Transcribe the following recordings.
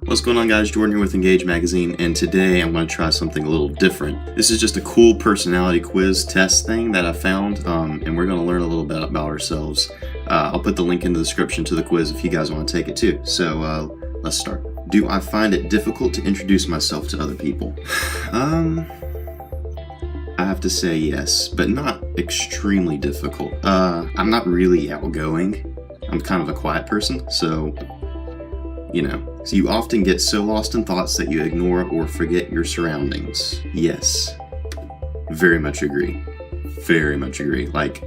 What's going on, guys? Jordan here with Engage Magazine, and today I'm going to try something a little different. This is just a cool personality quiz test thing that I found, and we're going to learn a little bit about ourselves. I'll put the link in the description to the quiz if you guys want to take it too. So let's start. Do I find it difficult to introduce myself to other people? I have to say yes, but not extremely difficult. I'm not really outgoing. I'm kind of a quiet person, so so you often get so lost in thoughts that you ignore or forget your surroundings. Yes, very much agree. Very much agree. Like,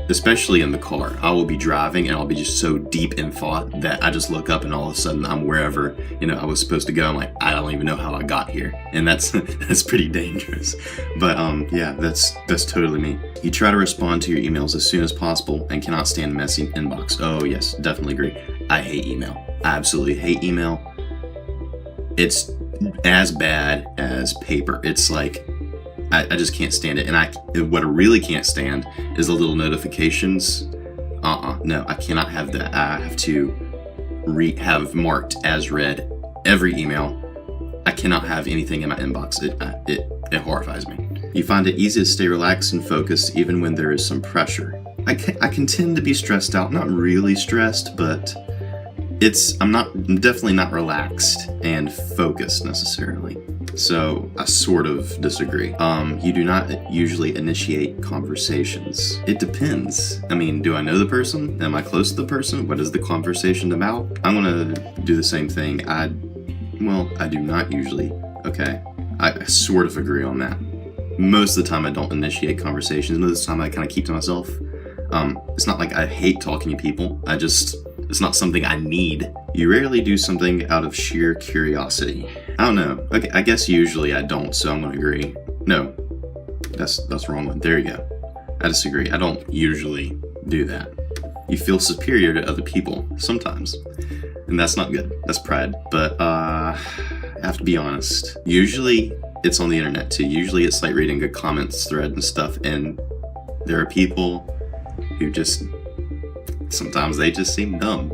especially in the car, I will be driving and I'll be just so deep in thought that I just look up and all of a sudden I'm wherever, I was supposed to go. I'm like, I don't even know how I got here. And that's pretty dangerous. But yeah, that's totally me. You try to respond to your emails as soon as possible and cannot stand a messy inbox. Oh yes, definitely agree. I hate email. I absolutely hate email. It's as bad as paper. It's like, I just can't stand it. And what I really can't stand is the little notifications. No, I cannot have that. I have to have marked as read every email. I cannot have anything in my inbox. It horrifies me. You find it easy to stay relaxed and focused even when there is some pressure. I can tend to be stressed out. Not really stressed, but I'm definitely not relaxed and focused necessarily. So I sort of disagree. You do not usually initiate conversations. It depends. I mean, do I know the person? Am I close to the person? What is the conversation about? I'm gonna do the same thing. I do not usually. Okay, I sort of agree on that. Most of the time I don't initiate conversations. Most of the time I kind of keep to myself. It's not like I hate talking to people. It's not something I need. You rarely do something out of sheer curiosity. I don't know. Okay, I guess usually I don't, so I'm gonna agree. No, that's the wrong one. There you go. I disagree. I don't usually do that. You feel superior to other people sometimes, and that's not good. That's pride. But I have to be honest. Usually it's on the internet too. Usually it's like reading a comments thread and stuff, and there are people who sometimes they just seem dumb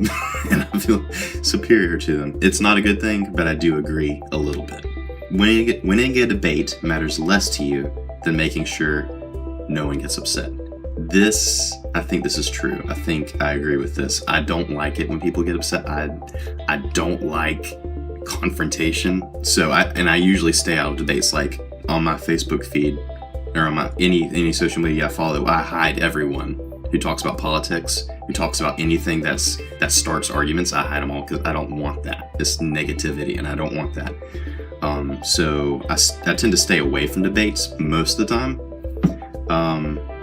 and I feel superior to them. It's not a good thing, but I do agree a little bit. Winning a debate matters less to you than making sure no one gets upset. I think this is true. I think I agree with this. I don't like it when people get upset. I don't like confrontation. So I usually stay out of debates, like on my Facebook feed or on my any social media I follow. I hide everyone who talks about politics, who talks about anything that starts arguments. I hide them all because I don't want that. It's negativity, and I don't want that. So I tend to stay away from debates most of the time.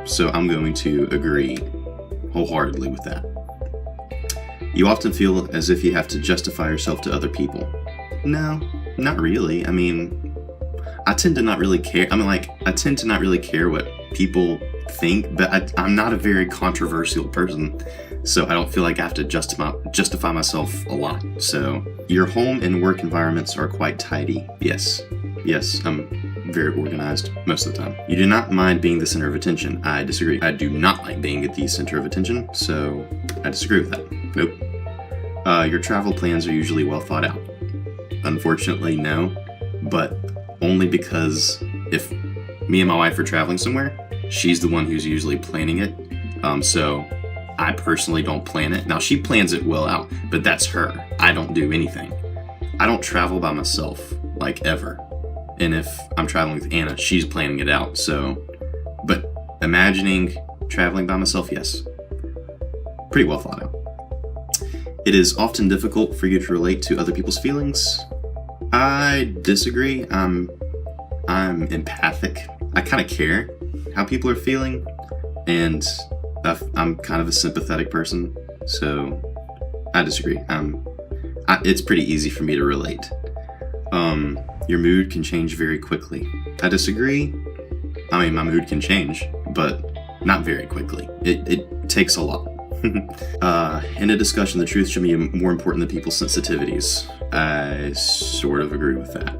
So I'm going to agree wholeheartedly with that. You often feel as if you have to justify yourself to other people. No, not really. I mean, I tend to not really care. I tend to not really care what people think, but I'm not a very controversial person, so I don't feel like I have to justify myself a lot. So your home and work environments are quite tidy. Yes, I'm very organized most of the time. You do not mind being the center of attention. I disagree. I do not like being at the center of attention, so I disagree with that. Nope. Your travel plans are usually well thought out. Unfortunately, no, but only because if me and my wife are traveling somewhere, she's the one who's usually planning it. So I personally don't plan it. Now, she plans it well out, but that's her. I don't do anything. I don't travel by myself, like, ever. And if I'm traveling with Anna, she's planning it out. But imagining traveling by myself, yes. Pretty well thought out. It is often difficult for you to relate to other people's feelings. I disagree. I'm empathic. I kind of care how people are feeling, and I'm kind of a sympathetic person, so I disagree. It's pretty easy for me to relate. Your mood can change very quickly. I disagree. I mean, my mood can change, but not very quickly. It takes a lot. In a discussion, the truth should be more important than people's sensitivities. I sort of agree with that.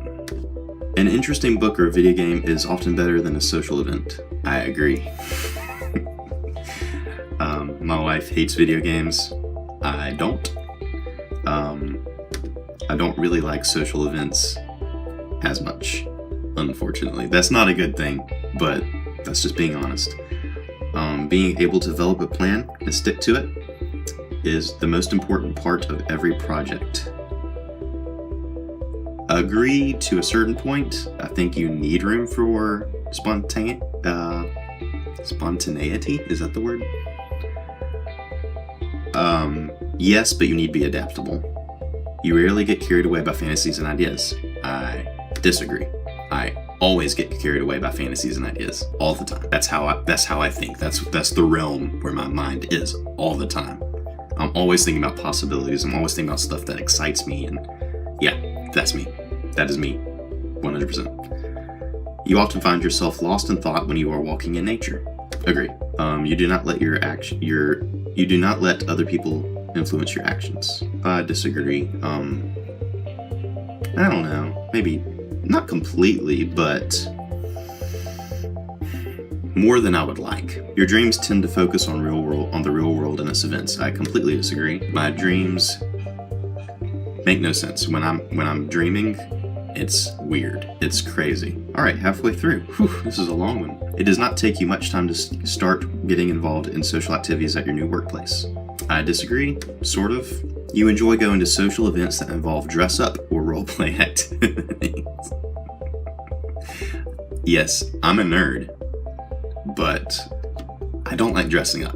An interesting book or video game is often better than a social event. I agree. My wife hates video games. I don't. I don't really like social events as much, unfortunately. That's not a good thing, but that's just being honest. Being able to develop a plan and stick to it is the most important part of every project. Agree to a certain point. I think you need room for spontaneity. Is that the word? Yes, but you need to be adaptable. You rarely get carried away by fantasies and ideas. I disagree. I always get carried away by fantasies and ideas all the time. That's how I think. That's the realm where my mind is all the time. I'm always thinking about possibilities. I'm always thinking about stuff that excites me, and yeah, that's me. That is me, 100%. You often find yourself lost in thought when you are walking in nature. Agree. You do not let you do not let other people influence your actions. I disagree. I don't know. Maybe not completely, but more than I would like. Your dreams tend to focus on the real world and its events. I completely disagree. My dreams make no sense. When I'm dreaming, it's weird. It's crazy. All right, halfway through. Whew, this is a long one. It does not take you much time to start getting involved in social activities at your new workplace. I disagree, sort of. You enjoy going to social events that involve dress up or role play activities. Yes, I'm a nerd, but I don't like dressing up.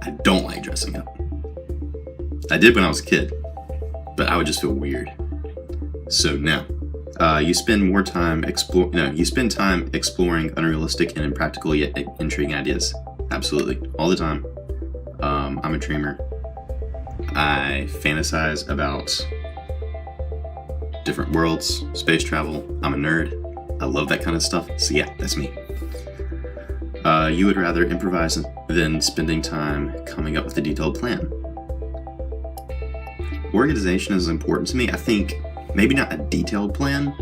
I don't like dressing up. I did when I was a kid, but I would just feel weird. So no. You spend time exploring unrealistic and impractical yet intriguing ideas. Absolutely. All the time. I'm a dreamer. I fantasize about different worlds, space travel. I'm a nerd. I love that kind of stuff. So yeah, that's me. You would rather improvise than spending time coming up with a detailed plan. Organization is important to me. I think maybe not a detailed plan.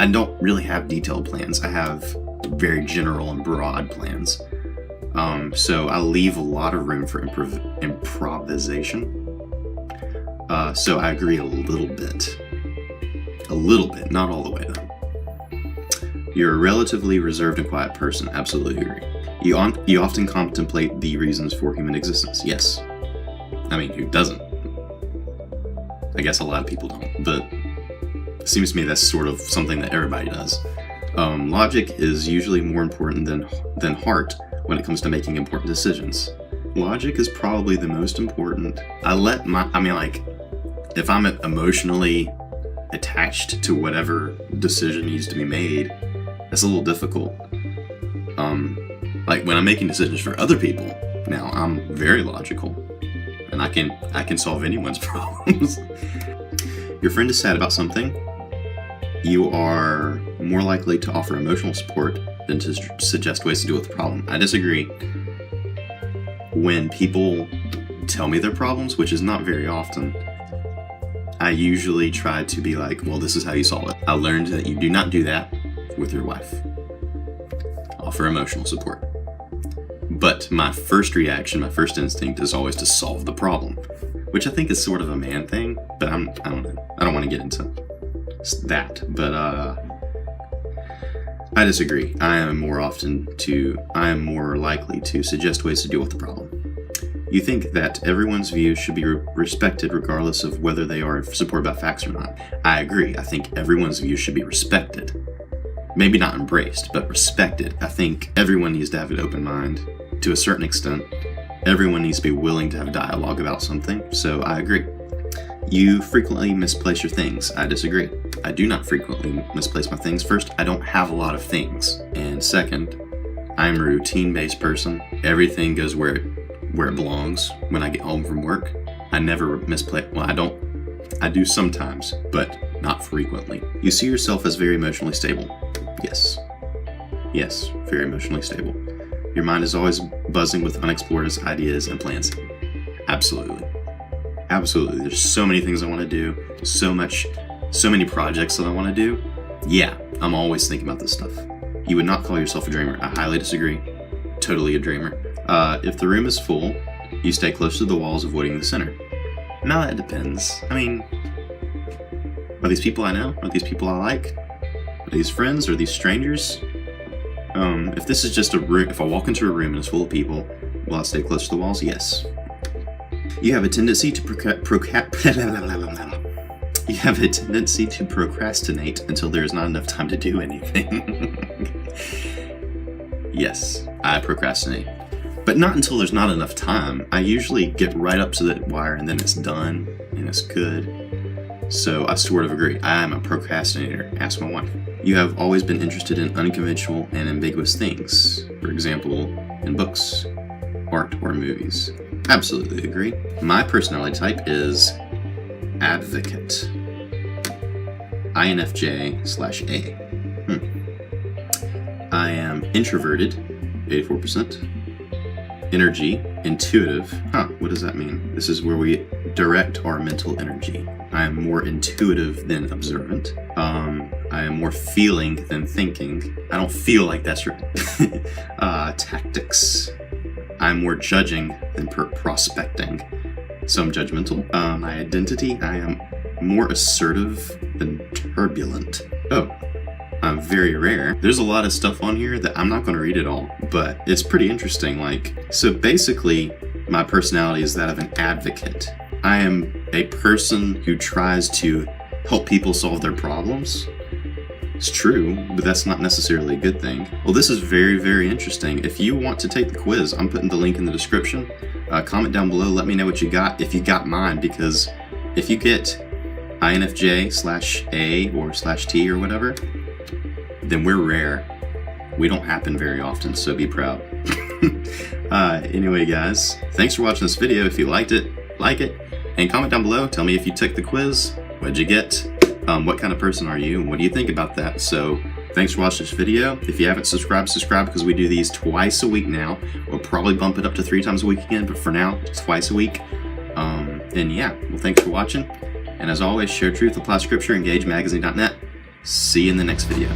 I don't really have detailed plans. I have very general and broad plans. So I leave a lot of room for improvisation. So I agree a little bit. A little bit, not all the way though. You're a relatively reserved and quiet person. Absolutely agree. You often contemplate the reasons for human existence. Yes. I mean, who doesn't? I guess a lot of people don't, but it seems to me that's sort of something that everybody does. Logic is usually more important than heart when it comes to making important decisions. Logic is probably the most important. If I'm emotionally attached to whatever decision needs to be made, that's a little difficult. Like when I'm making decisions for other people, now I'm very logical, and I can solve anyone's problems. Your friend is sad about something. You are more likely to offer emotional support than to suggest ways to deal with the problem. I disagree. When people tell me their problems, which is not very often, I usually try to be like, well, this is how you solve it. I learned that you do not do that with your wife. Offer emotional support. But my first reaction, my first instinct is always to solve the problem, which I think is sort of a man thing, but I don't know. I don't want to get into that, but I disagree. I am more likely to suggest ways to deal with the problem. You think that everyone's views should be respected regardless of whether they are supported by facts or not. I agree. I think everyone's views should be respected. Maybe not embraced, but respected. I think everyone needs to have an open mind to a certain extent. Everyone needs to be willing to have dialogue about something, so I agree. You frequently misplace your things. I disagree. I do not frequently misplace my things. First, I don't have a lot of things. And second, I'm a routine-based person. Everything goes where it belongs when I get home from work. I never misplace. Well, I do sometimes, but not frequently. You see yourself as very emotionally stable. Yes. Yes, very emotionally stable. Your mind is always buzzing with unexplored ideas and plans. Absolutely. Absolutely. There's so many things I want to do. So many projects that I want to do. Yeah, I'm always thinking about this stuff. You would not call yourself a dreamer. I highly disagree. Totally a dreamer. If the room is full, you stay close to the walls, avoiding the center. Now that depends. I mean, Are these people I know? Are these people I like? Are these friends? Are these strangers? If this is just a room, if I walk into a room and it's full of people, will I stay close to the walls? Yes. You have a tendency to You have a tendency to procrastinate until there is not enough time to do anything. Yes, I procrastinate. But not until there's not enough time. I usually get right up to the wire and then it's done and it's good. So I sort of agree. I am a procrastinator. Ask my wife. You have always been interested in unconventional and ambiguous things. For example, in books, art, or movies. Absolutely agree. My personality type is advocate. INFJ/A. I am introverted, 84%. Energy, intuitive. What does that mean? This is where we direct our mental energy. I am more intuitive than observant. I am more feeling than thinking. I don't feel like that's right. Tactics. I'm more judging than prospecting. So I'm judgmental. My identity, I am more assertive than turbulent. Oh, I'm very rare. There's a lot of stuff on here that I'm not going to read it all, but it's pretty interesting. So basically, my personality is that of an advocate. I am a person who tries to help people solve their problems. It's true, but that's not necessarily a good thing. Well, this is very, very interesting. If you want to take the quiz, I'm putting the link in the description. Comment down below, let me know what you got, if you got mine, because if you get INFJ/A or /T or whatever, then we're rare. We don't happen very often, so be proud. Anyway, guys, thanks for watching this video. If you liked it, like it, and comment down below. Tell me if you took the quiz. What'd you get? What kind of person are you? What do you think about that? So, thanks for watching this video. If you haven't subscribed, subscribe, because we do these twice a week now. We'll probably bump it up to 3 times a week again, but for now, it's twice a week. And yeah, well, thanks for watching. And as always, share truth, apply scripture, engage magazine.net. See you in the next video.